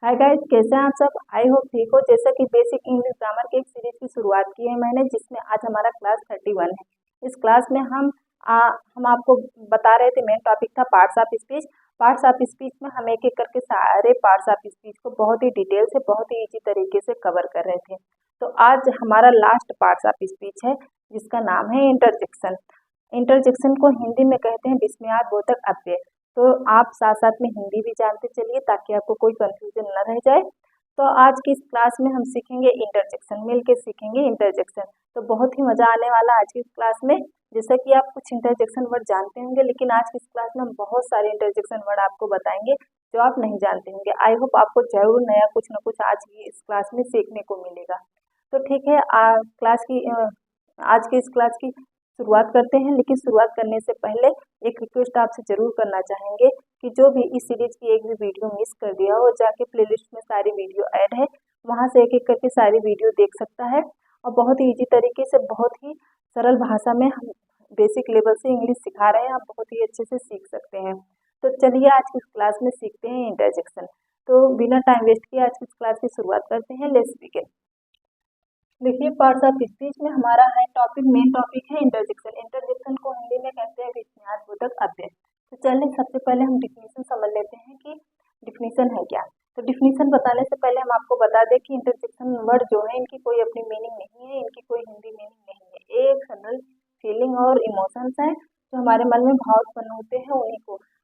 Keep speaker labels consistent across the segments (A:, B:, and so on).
A: Hi guys, कैसे हैं आप सब। आई होप ठीक हो। जैसा कि बेसिक इंग्लिश ग्रामर की एक सीरीज की शुरुआत की है मैंने, जिसमें आज हमारा क्लास 31 है। इस क्लास में हम आपको बता रहे थे, मेन टॉपिक था parts of speech. Parts of speech में हम एक एक करके सारे पार्ट्स ऑफ स्पीच को बहुत ही डिटेल से, बहुत ही इजी तरीके से कवर कर रहे थे। तो आज हमारा लास्ट पार्ट्स ऑफ स्पीच है, जिसका नाम है इंटरजेक्शन। इंटरजेक्शन को हिंदी में कहते हैं विस्मयार्थ बोधक अव्यय। तो आप साथ साथ में हिंदी भी जानते चलिए, ताकि आपको कोई कंफ्यूजन न रह जाए। तो आज की इस क्लास में हम सीखेंगे इंटरजेक्शन, मिलके सीखेंगे इंटरजेक्शन। तो बहुत ही मजा आने वाला आज की इस क्लास में। जैसे कि आप कुछ इंटरजेक्शन वर्ड जानते होंगे, लेकिन आज की इस क्लास में हम बहुत सारे इंटरजेक्शन वर्ड आपको बताएंगे जो आप नहीं जानते होंगे। आई होप आपको जरूर नया कुछ न कुछ आज की इस क्लास में सीखने को मिलेगा। तो ठीक है, आज की इस क्लास की शुरुआत करते हैं। लेकिन शुरुआत करने से पहले एक रिक्वेस्ट आपसे जरूर करना चाहेंगे कि जो भी इस सीरीज की एक भी वीडियो मिस कर दिया हो, जाके प्लेलिस्ट में सारी वीडियो ऐड है, वहां से एक एक करके सारी वीडियो देख सकता है। और बहुत ही इजी तरीके से, बहुत ही सरल भाषा में हम बेसिक लेवल से इंग्लिश सिखा रहे हैं, आप बहुत ही अच्छे से सीख सकते हैं। तो चलिए आज की क्लास में सीखते हैं इंटरजेक्शन। तो बिना टाइम वेस्ट किए आज की क्लास की शुरुआत करते हैं। Let's begin. देखिए, पार्ट्स ऑफ स्पीच में हमारा है टॉपिक, मेन टॉपिक है इंटरजेक्शन। इंटरजेक्शन को हिंदी में कहते हैं विस्मयार्थ बोधक अव्यय। तो चलिए सबसे पहले हम डिफिनीशन समझ लेते हैं कि डिफिनीशन है क्या। तो डिफिनीशन बताने से पहले हम आपको बता दें कि इंटरजेक्शन वर्ड जो है, इनकी कोई अपनी मीनिंग नहीं है, इनकी कोई हिंदी मीनिंग नहीं है। एक जनरल फीलिंग और इमोशंस है जो हमारे मन में भाव उत्पन्न होते हैं,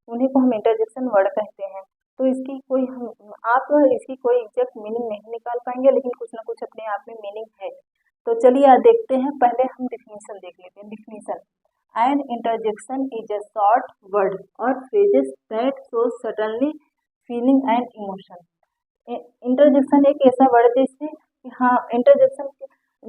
A: उन्हीं को हम इंटरजेक्शन वर्ड कहते हैं। तो आप इसकी कोई एग्जैक्ट मीनिंग नहीं निकाल पाएंगे, लेकिन कुछ ना कुछ अपने आप में मीनिंग है। तो चलिए आज देखते हैं। पहले हम डिफिनीशन देख लेते हैं। Definition: an interjection is a short word और phrases that show suddenly feeling and emotion. Interjection एक ऐसा वर्ड है जिससे, हाँ, इंटरजेक्शन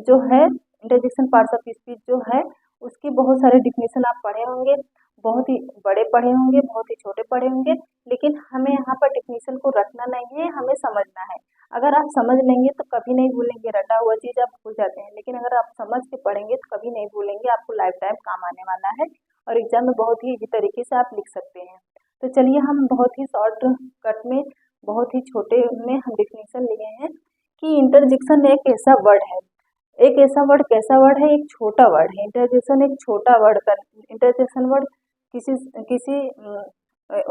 A: जो है, इंटरजेक्शन पार्ट्स ऑफ स्पीच जो है, उसकी बहुत सारे डिफिनीशन आप पढ़े होंगे, बहुत ही बड़े पढ़े होंगे, बहुत ही छोटे पढ़े होंगे। लेकिन हमें यहाँ पर डिफिनीशन को रटना नहीं है, हमें समझना है। अगर आप समझ लेंगे तो कभी नहीं भूलेंगे, रटा हुआ चीज आप भूल जाते हैं। लेकिन अगर आप समझ के पढ़ेंगे तो कभी नहीं भूलेंगे, आपको लाइफ टाइम काम आने वाला है और एग्जाम में बहुत ही इजी तरीके से आप लिख सकते हैं। तो चलिए हम बहुत ही शॉर्ट कट में, बहुत ही छोटे में हम डिफिनीशन लिए हैं कि इंटरजेक्शन एक ऐसा वर्ड है। एक ऐसा वर्ड कैसा वर्ड है? एक छोटा वर्ड है। इंटरजेक्शन एक छोटा वर्ड का, इंटरजेक्शन वर्ड किसी किसी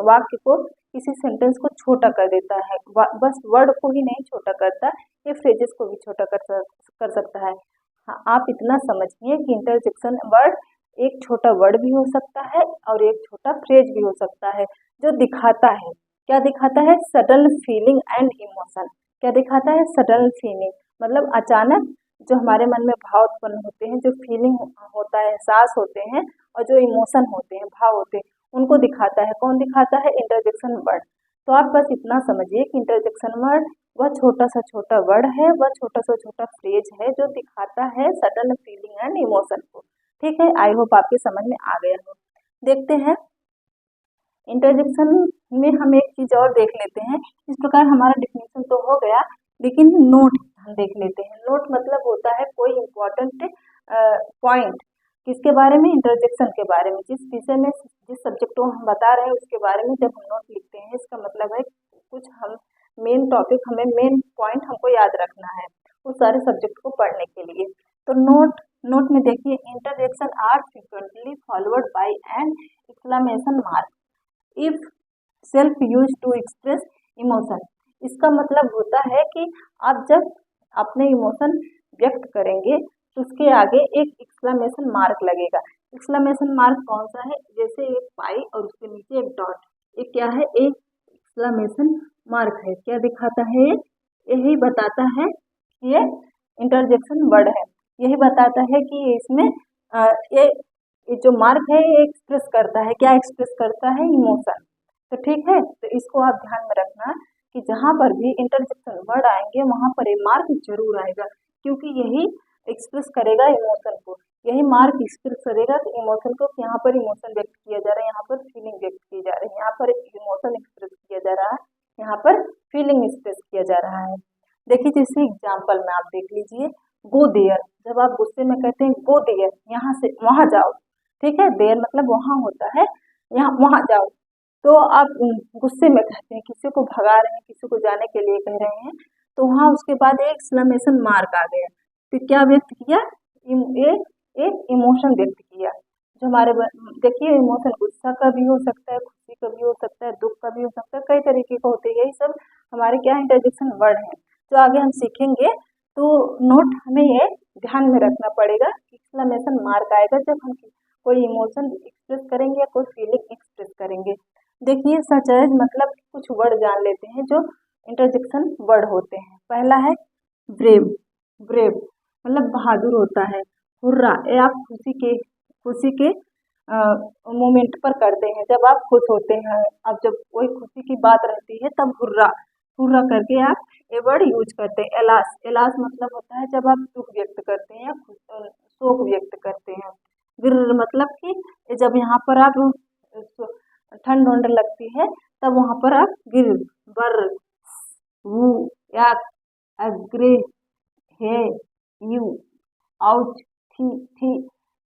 A: वाक्य को, किसी सेंटेंस को छोटा कर देता है। बस वर्ड को ही नहीं छोटा करता, ये फ्रेजेस को भी छोटा कर सकता है। हाँ, आप इतना समझिए कि इंटरजेक्शन वर्ड एक छोटा वर्ड भी हो सकता है और एक छोटा फ्रेज भी हो सकता है, जो दिखाता है, क्या दिखाता है? Sudden feeling and emotion. क्या दिखाता है? सडन फीलिंग, मतलब अचानक जो हमारे मन में भाव उत्पन्न होते हैं, जो फीलिंग होता है, एहसास होते हैं, और जो इमोशन होते हैं, भाव होते हैं, उनको दिखाता है। कौन दिखाता है? Interjection word. तो आप बस इतना समझिए कि इंटरजेक्शन वर्ड वह छोटा सा छोटा वर्ड है, वह छोटा सा छोटा फ्रेज है जो दिखाता है सडन फीलिंग एंड इमोशन को। ठीक है, आई होप आपके समझ में आ गया हो। देखते हैं इंटरजेक्शन में हम एक चीज और देख लेते हैं। इस प्रकार हमारा डिफिनेशन तो हो गया, लेकिन नोट हम देख लेते हैं। नोट मतलब होता है कोई इम्पोर्टेंट पॉइंट। किसके बारे में? इंटरजेक्शन के बारे में। जिस विषय में, जिस सब्जेक्ट को हम बता रहे हैं उसके बारे में जब हम नोट लिखते हैं, इसका मतलब है कुछ हम मेन टॉपिक, हमें मेन पॉइंट हमको याद रखना है उस सारे सब्जेक्ट को पढ़ने के लिए। तो नोट में देखिए, interjection are frequently followed by an exclamation mark if self use to express emotion. इसका मतलब होता है कि आप जब अपने इमोशन व्यक्त करेंगे तो उसके आगे एक एक्सक्लेमेशन मार्क लगेगा। एक्सक्लेमेशन मार्क कौन सा है? जैसे एक पाई और उसके नीचे एक डॉट, ये क्या है? एक एक्सक्लेमेशन मार्क है। क्या दिखाता है? यही बताता है कि ये इंटरजेक्शन वर्ड है। यही बताता है कि इसमें ये जो मार्क है ये एक्सप्रेस करता है, क्या एक्सप्रेस करता है? इमोशन। तो ठीक है, तो इसको आप ध्यान में रखना कि जहाँ पर भी इंटरजेक्शन वर्ड आएंगे वहां पर ये मार्क जरूर आएगा, क्योंकि यही एक्सप्रेस करेगा इमोशन को। यही मार्क एक्सप्रेस करेगा कि इमोशन को, यहाँ पर इमोशन व्यक्त किया जा रहा है, यहाँ पर फीलिंग व्यक्त की जा रही है, यहाँ पर इमोशन एक्सप्रेस किया जा रहा है, यहाँ पर फीलिंग एक्सप्रेस किया जा रहा है। देखिए, जैसे एग्जाम्पल में आप देख लीजिए, गो देयर। जब आप गुस्से में कहते हैं गो देयर, यहाँ से वहां जाओ। ठीक है, देयर मतलब वहां होता है, यहाँ वहां जाओ। तो आप गुस्से में कहते हैं, किसी को भगा रहे हैं, किसी को जाने के लिए कह रहे हैं, तो वहाँ उसके बाद एक एक्सक्लेमेशन मार्क आ गया। तो क्या व्यक्त किया? एक इमोशन व्यक्त किया। जो हमारे देखिए इमोशन गुस्सा का भी हो सकता है, खुशी का भी हो सकता है, दुख का भी हो सकता है, कई तरीके का होते हैं। यही सब हमारे क्या इंटरजेक्शन वर्ड हैं जो आगे हम सीखेंगे। तो नोट हमें ये ध्यान में रखना पड़ेगा कि एक्सक्लेमेशन मार्क आएगा जब हम कोई इमोशन एक्सप्रेस करेंगे या कोई फीलिंग एक्सप्रेस करेंगे। देखिए सच एज मतलब कुछ वर्ड जान लेते हैं जो इंटरजेक्शन वर्ड होते हैं। पहला है ब्रेव। ब्रेव मतलब बहादुर होता है। हुर्रा, ये आप खुशी के मोमेंट पर करते हैं, जब आप खुश होते हैं, अब जब कोई खुशी की बात रहती है तब हुर्रा हुर्रा करके आप ये वर्ड यूज करते हैं। एलास, एलास मतलब होता है जब आप दुख व्यक्त करते हैं या शोक व्यक्त करते हैं। गिर मतलब कि जब यहाँ पर आप ठंड वंड लगती है तब वहाँ पर आप गिर, बर, वू, या, अग्रे, हे, यू, आउच, थी,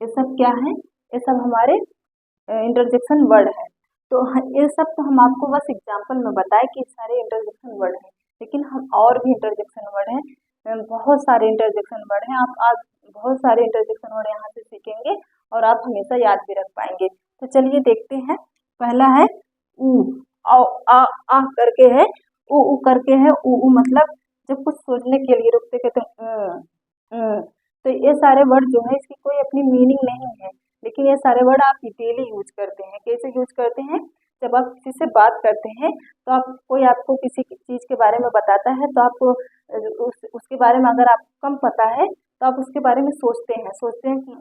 A: ये सब क्या है? ये सब हमारे इंटरजेक्शन वर्ड है। तो ये सब तो हम आपको बस एग्जाम्पल में बताए कि सारे इंटरजेक्शन वर्ड हैं, लेकिन हम और भी इंटरजेक्शन वर्ड हैं, बहुत सारे इंटरजेक्शन वर्ड हैं। आप आज बहुत सारे इंटरजेक्शन वर्ड यहाँ से सीखेंगे और आप हमेशा याद भी रख पाएंगे। तो चलिए देखते हैं। पहला है ऊ, आ करके है, ऊ करके है। ऊ मतलब जब कुछ सोचने के लिए रुकते कहते तो ये सारे वर्ड जो है इसकी कोई अपनी मीनिंग नहीं है, लेकिन ये सारे वर्ड आप डेली यूज करते हैं। कैसे यूज करते हैं? जब आप किसी से बात करते हैं तो आपको किसी चीज के बारे में बताता है तो आपको उसके बारे में अगर आपको कम पता है तो आप उसके बारे में सोचते हैं कि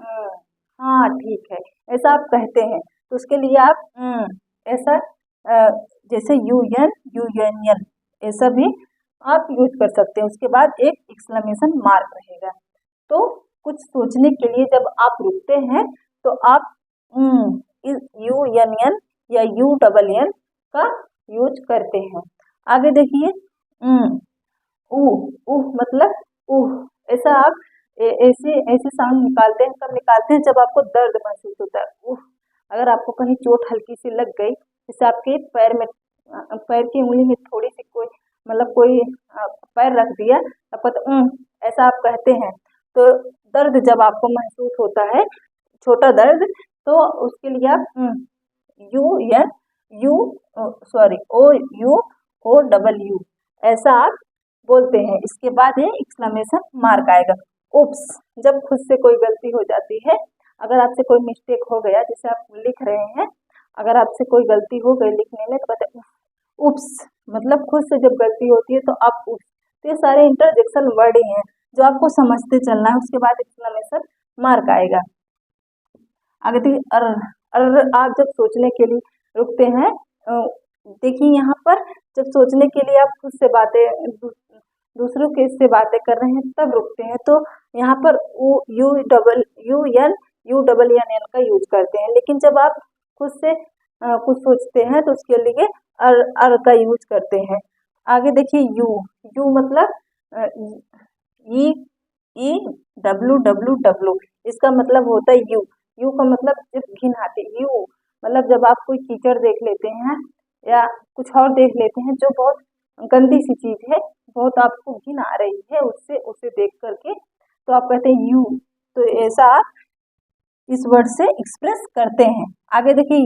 A: हाँ ठीक है, ऐसा आप कहते हैं। तो उसके लिए आप ऐसा जैसे यूएन ऐसा भी आप यूज कर सकते हैं। उसके बाद एक एक्सक्लेमेशन मार्क रहेगा। तो कुछ सोचने के लिए जब आप रुकते हैं तो आप यूएन या यूएन का यूज करते हैं। आगे देखिए मतलब ऐसा आप ऐसे ऐसे साउंड निकालते हैं। कब निकालते हैं? जब आपको दर्द महसूस होता है। अगर आपको कहीं चोट हल्की सी लग गई, जैसे आपके पैर की उंगली में थोड़ी सी कोई पैर रख दिया, ऐसा आप कहते हैं। तो दर्द जब आपको महसूस होता है, छोटा दर्द, तो उसके लिए आप OU ऐसा आप बोलते हैं। इसके बाद ये एक्सक्लेमेशन मार्क आएगा। उप्स, जब खुद से कोई गलती हो जाती है, अगर आपसे कोई मिस्टेक हो गया, जैसे आप लिख रहे हैं, अगर आपसे कोई गलती हो गई लिखने में तो कहते हैं उप्स, मतलब खुद से जब गलती होती है तो आप उप्स। तो ये सारे इंटरजेक्शन वर्ड ही हैं जो आपको समझते चलना है। उसके बाद एक्सक्लेमेशन मार्क आएगा। आगे देखिए आप जब सोचने के लिए रुकते हैं, देखिए यहाँ पर जब सोचने के लिए आप खुद से दूसरों के से बातें कर रहे हैं तब रुकते हैं, तो यहाँ पर UNN का यूज करते हैं। लेकिन जब आप खुद से कुछ सोचते हैं तो उसके लिए अर का यूज करते हैं। आगे देखिए यू मतलब EWWW, इसका मतलब होता है यू का मतलब जब घिन आती है। यू मतलब जब आप कोई कीचड़ देख लेते हैं या कुछ और देख लेते हैं जो बहुत गंदी सी चीज है, बहुत आपको घिन आ रही है उसे देख करके, तो आप कहते हैं यू। तो ऐसा आप इस वर्ड से एक्सप्रेस करते हैं। आगे देखिए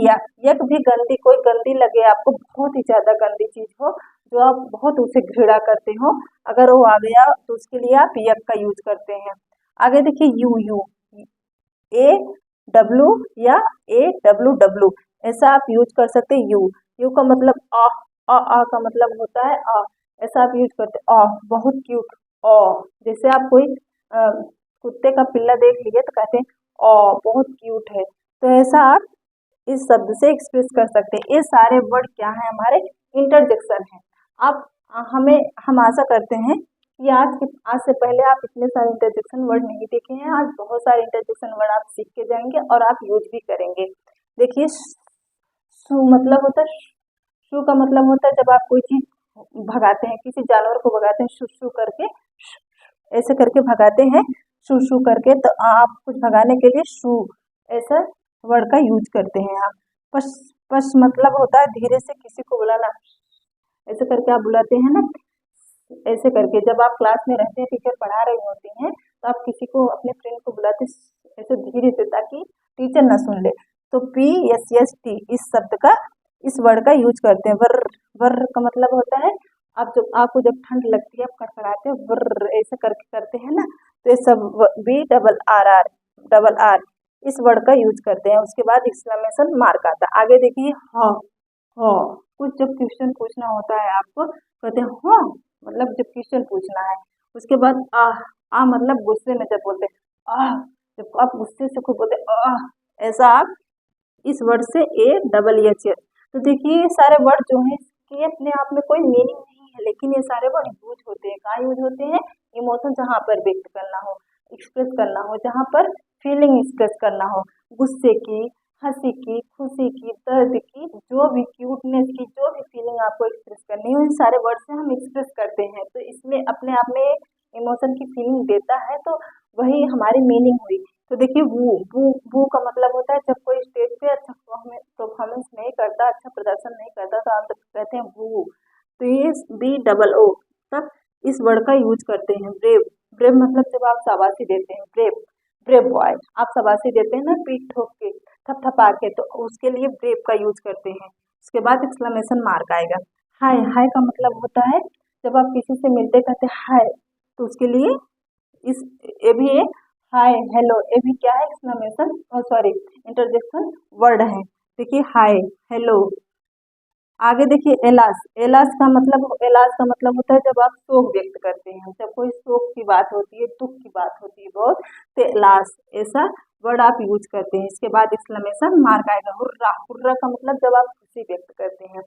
A: यक भी कोई गंदी लगे आपको, बहुत ही ज्यादा गंदी चीज हो जो आप बहुत उसे घृणा करते हो, अगर वो आ गया तो उसके लिए आप यक का यूज करते हैं। आगे देखिए यू AW या AWW, ऐसा आप यूज कर सकते हैं। यू का मतलब आ का मतलब होता है आ, ऐसा आप यूज करते हैं। बहुत क्यूट, जैसे आप कोई कुत्ते का पिल्ला देख लिए तो कहते हैं बहुत क्यूट है। तो ऐसा आप इस शब्द से एक्सप्रेस कर सकते हैं। ये सारे वर्ड क्या है? हमारे इंटरजेक्शन है। हम आशा करते हैं कि आज से पहले आप इतने सारे इंटरजेक्शन वर्ड नहीं देखे हैं। आज बहुत सारे इंटरजेक्शन वर्ड आप सीख के जाएंगे और आप यूज भी करेंगे। देखिए शू मतलब होता है, शू का मतलब होता है जब आप कोई चीज भगाते हैं, किसी जानवर को भगाते हैं, शू शू करके, ऐसे करके भगाते हैं, शू शू करके, तो आप कुछ भगाने के लिए शू ऐसा वर्ड का यूज करते हैं आप। पश मतलब होता है धीरे से किसी को बुलाना, ऐसे करके आप बुलाते हैं ना, ऐसे करके जब आप क्लास में रहते हैं, टीचर पढ़ा रही होती हैं, तो आप किसी को अपने फ्रेंड को बुलाते ऐसे धीरे से, ताकि टीचर ना सुन ले। तो PSST इस शब्द का, इस वर्ड का यूज करते हैं। वर्र, वर्र का मतलब होता है आपको जब ठंड लगती है, आप कड़कड़ाते हैं, वर्र ऐसे करके करते हैं ना, तो ये सब BRR इस वर्ड का यूज करते हैं। उसके बाद एक्सक्लेमेशन मार्क आता है। आगे देखिए हाँ, हाँ कुछ जब क्वेश्चन पूछना होता है आपको, कहते हैं हाँ, मतलब जब क्वेश्चन पूछना है। उसके बाद आ मतलब गुस्से में जब बोलते हैं जब आप गुस्से से खूब बोलते ऐसा आप इस वर्ड से AHH। तो देखिए ये सारे वर्ड जो हैं, इसके अपने आप में कोई मीनिंग नहीं है, लेकिन ये सारे वर्ड यूज होते हैं। कहाँ यूज होते हैं? इमोशन जहाँ पर व्यक्त करना हो, एक्सप्रेस करना हो, जहाँ पर फीलिंग एक्सप्रेस करना हो, गुस्से की, हंसी की, खुशी की, दर्द की, जो भी क्यूटनेस की, जो भी फीलिंग आपको एक्सप्रेस करनी हो, इन सारे वर्ड से हम एक्सप्रेस करते हैं। तो इसमें अपने आप में इमोशन की फीलिंग देता है, तो वही हमारी मीनिंग हुई। तो देखिए वो का मतलब होता है जब कोई स्टेज पे अच्छा परफॉर्मेंस नहीं करता, अच्छा प्रदर्शन नहीं करता, तो आप कहते हैं वो। तो ये BOO तब इस वर्ड का यूज करते हैं। ब्रेव, ब्रेव मतलब जब आप शाबाशी देते हैं, ब्रेव, ब्रेव बॉय, आप शाबाशी देते हैं ना पीठ ठोक के, थपथपा के, तो उसके लिए ब्रेव का यूज करते हैं। उसके बाद एक्सक्लेमेशन मार्क आएगा। हाय, हाय का मतलब होता है जब आप किसी से मिलते कहते हैं हाय, तो उसके लिए इस ये भी एक हाय, हेलो, ये भी क्या है? एक्सक्लेमेशन सॉरी इंटरजेक्शन वर्ड है। देखिए हाय, हेलो। आगे देखिए एलास, एलास का मतलब होता है जब आप शोक व्यक्त करते हैं, जब कोई शोक की बात होती है, दुख की बात होती है बहुत, तो एलास ऐसा वर्ड आप यूज करते हैं। इसके बाद एक्सक्लेमेशन मार्क आएगा। हुर्रा, हुर्रा का मतलब जब आप खुशी व्यक्त करते हैं,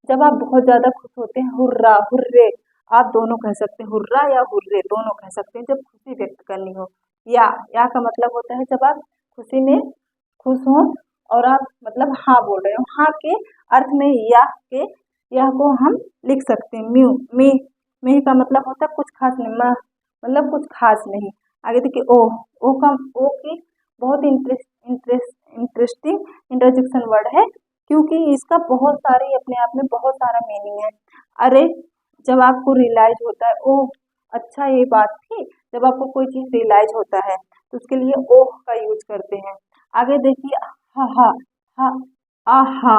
A: जब आप बहुत ज्यादा खुश होते हैं, हुर्रा, हुर्रे, आप दोनों कह सकते हैं, हुर्रा या हुर्रे दोनों कह सकते हैं जब खुशी व्यक्त करनी हो। या का मतलब होता है जब आप खुशी में खुश हो और आप मतलब हाँ बोल रहे हो, हाँ के अर्थ में यह को हम लिख सकते हैं म्यू मी। मी का मतलब होता है कुछ खास नहीं, मतलब कुछ खास नहीं। आगे देखिए ओ की बहुत इंटरेस्टिंग इंटरजेक्शन वर्ड है, क्योंकि इसका बहुत सारे अपने आप में बहुत सारा मीनिंग है। अरे, जब आपको रियलाइज होता है ओ अच्छा ये बात थी, जब आपको कोई चीज रियलाइज होता है, तो उसके लिए ओह का यूज करते हैं। आगे देखिए हा हा हा, आहा,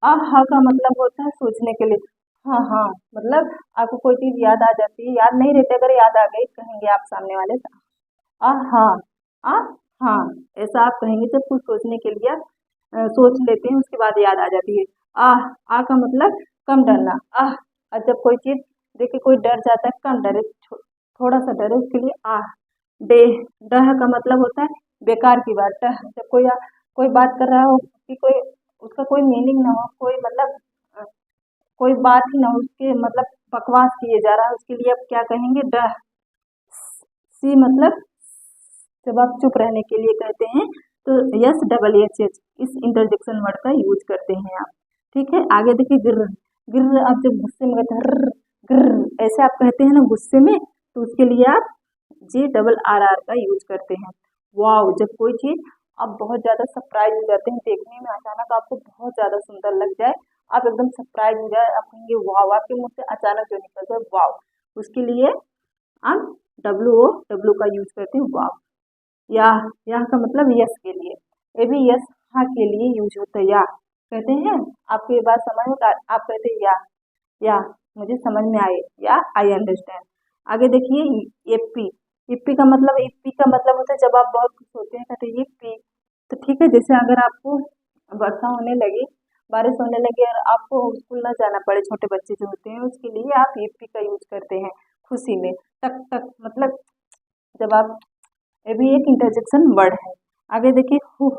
A: आहा का मतलब होता है सोचने के लिए। हाँ हाँ, मतलब आपको कोई चीज याद आ जाती है, याद नहीं रहती, अगर याद आ गई कहेंगे आप सामने वाले से आहा, आ हाँ, ऐसा आप कहेंगे जब कुछ सोचने के लिए आप सोच लेते हैं, उसके बाद याद आ जाती है। आ का मतलब कम डरना। और जब कोई चीज देखिए कोई डर जाता है, कम डरे, थोड़ा सा डरे, उसके लिए डे। डह का मतलब होता है बेकार की बात। जब कोई बात कर रहा हो कि कोई उसका कोई मीनिंग ना हो, कोई मतलब कोई बात ही ना हो, उसके मतलब बकवास किए जा रहा है, उसके लिए आप क्या कहेंगे? डह। सी मतलब जब आप चुप रहने के लिए कहते हैं, तो SHH इस इंटरजेक्शन वर्ड का यूज करते हैं आप। ठीक है, आगे देखिए गिर्र, गिर्र आप जब गुस्से में कहते हैं गिर्र, ऐसे आप कहते हैं ना गुस्से में, तो उसके लिए आप GRR का यूज करते हैं। वाव, जब कोई चीज आप बहुत ज्यादा सरप्राइज हो जाते हैं देखने में, अचानक आपको बहुत ज्यादा सुंदर लग जाए, आप एकदम सरप्राइज हो जाए, आप कहेंगे वाव, आपके मुंह से अचानक जो निकल जाए वाव, उसके लिए हम WO का यूज करते हैं वाव। या का मतलब यस के लिए, ये भी यस हाँ के लिए यूज होता है। या कहते हैं आपको ये बात समझ में, आप कहते हैं या मुझे समझ में आए, या आई अंडरस्टैंड। आगे देखिए एप्पी, इप्पी का मतलब होता है जब आप बहुत खुश होते हैं, कहते हैं ये। तो ठीक है, जैसे अगर आपको वर्षा होने लगी, बारिश होने लगी और आपको स्कूल ना जाना पड़े, छोटे बच्चे जो होते हैं, उसके लिए आप एप्पी का यूज करते हैं खुशी में। टक टक मतलब जब आप, ये भी एक इंटरजेक्शन वर्ड है। आगे देखिए हु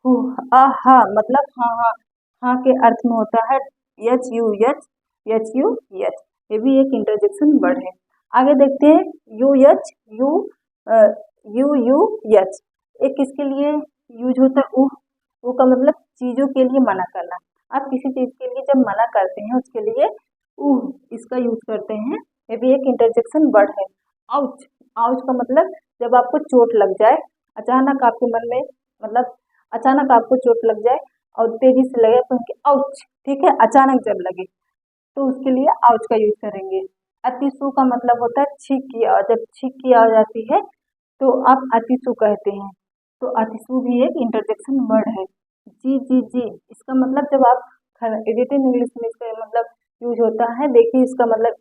A: हा मतलब हाँ हाँ, हाँ के अर्थ में होता है HUH, ये भी एक इंटरजेक्शन वर्ड है। आगे देखते हैं UH, एक किसके लिए यूज होता है? ऊ का मतलब चीजों के लिए मना करना। आप किसी चीज के लिए जब मना करते हैं, उसके लिए इसका यूज करते हैं। ये भी एक इंटरजेक्शन वर्ड है। आउच, आउच का मतलब जब आपको चोट लग जाए, अचानक आपके मन में मतलब अचानक आपको चोट लग जाए और तेजी से लगे तो उनके आउच, ठीक है, अचानक जब लगे तो उसके लिए आउच का यूज करेंगे। अतिशु का मतलब होता है छींक की आवाज, जब छींक की आवाज आती है तो आप अतिशु कहते हैं। तो अतिशु भी एक इंटरजेक्शन वर्ड है। जी जी जी, इसका मतलब जब आप रिटन इंग्लिश में इसका मतलब यूज होता है, देखिए इसका मतलब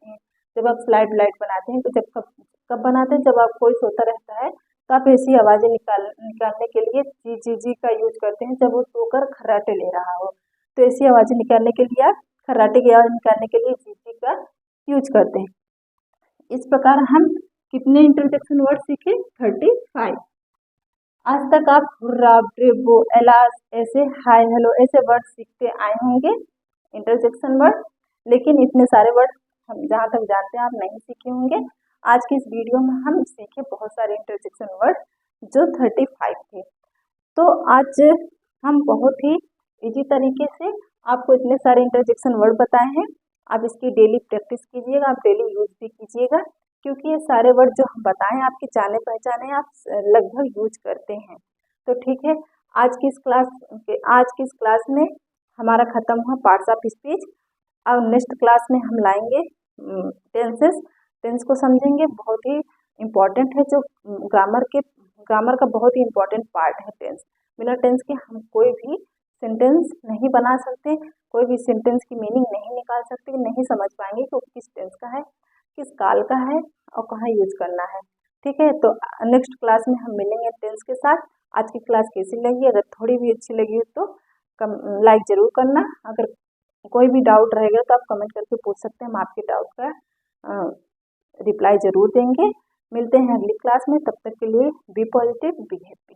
A: जब आप स्लाइड लाइट बनाते हैं तो जब कब कब बनाते हैं, जब आप कोई सोता रहता है तो आप ऐसी आवाजें निकालने के लिए जी जी जी का यूज करते हैं। जब वो सोकर खर्राटे ले रहा हो तो ऐसी आवाजें निकालने के लिए आप खर्राटे की आवाज निकालने के लिए जी जी का यूज करते हैं। इस प्रकार हम कितने इंटरजेक्शन वर्ड सीखे? 35। आज तक आप हुर्रा, ब्रेवो, एलास ऐसे हाय हेलो ऐसे वर्ड सीखते आए होंगे इंटरजेक्शन वर्ड, लेकिन इतने सारे वर्ड हम जहाँ तक जानते हैं आप नहीं सीखे होंगे। आज की इस वीडियो में हम सीखे बहुत सारे इंटरजेक्शन वर्ड जो 35 थे। तो आज हम बहुत ही इजी तरीके से आपको इतने सारे इंटरजेक्शन वर्ड बताए हैं। आप इसकी डेली प्रैक्टिस कीजिएगा, आप डेली यूज भी कीजिएगा, क्योंकि ये सारे वर्ड जो हम बताएं आपके जाने पहचाने आप लगभग यूज करते हैं। तो ठीक है, आज की इस क्लास में हमारा खत्म हुआ पार्ट्स ऑफ स्पीच। अब नेक्स्ट क्लास में हम लाएंगे टेंसेस। टेंस को समझेंगे, बहुत ही इम्पोर्टेंट है, जो ग्रामर का बहुत ही इम्पोर्टेंट पार्ट है टेंस। बिना टेंस के हम कोई भी सेंटेंस नहीं बना सकते, कोई भी सेंटेंस की मीनिंग नहीं निकाल सकते, नहीं समझ पाएंगे कि वो किस टेंस का है, किस काल का है और कहाँ यूज करना है। ठीक है, तो नेक्स्ट क्लास में हम मिलेंगे टेंस के साथ। आज की क्लास कैसी लगी? अगर थोड़ी भी अच्छी लगी हो तो लाइक ज़रूर करना। अगर कोई भी डाउट रहेगा तो आप कमेंट करके पूछ सकते हैं, हम आपके डाउट का रिप्लाई ज़रूर देंगे। मिलते हैं अगली क्लास में, तब तक के लिए बी पॉजिटिव, बी हैप्पी।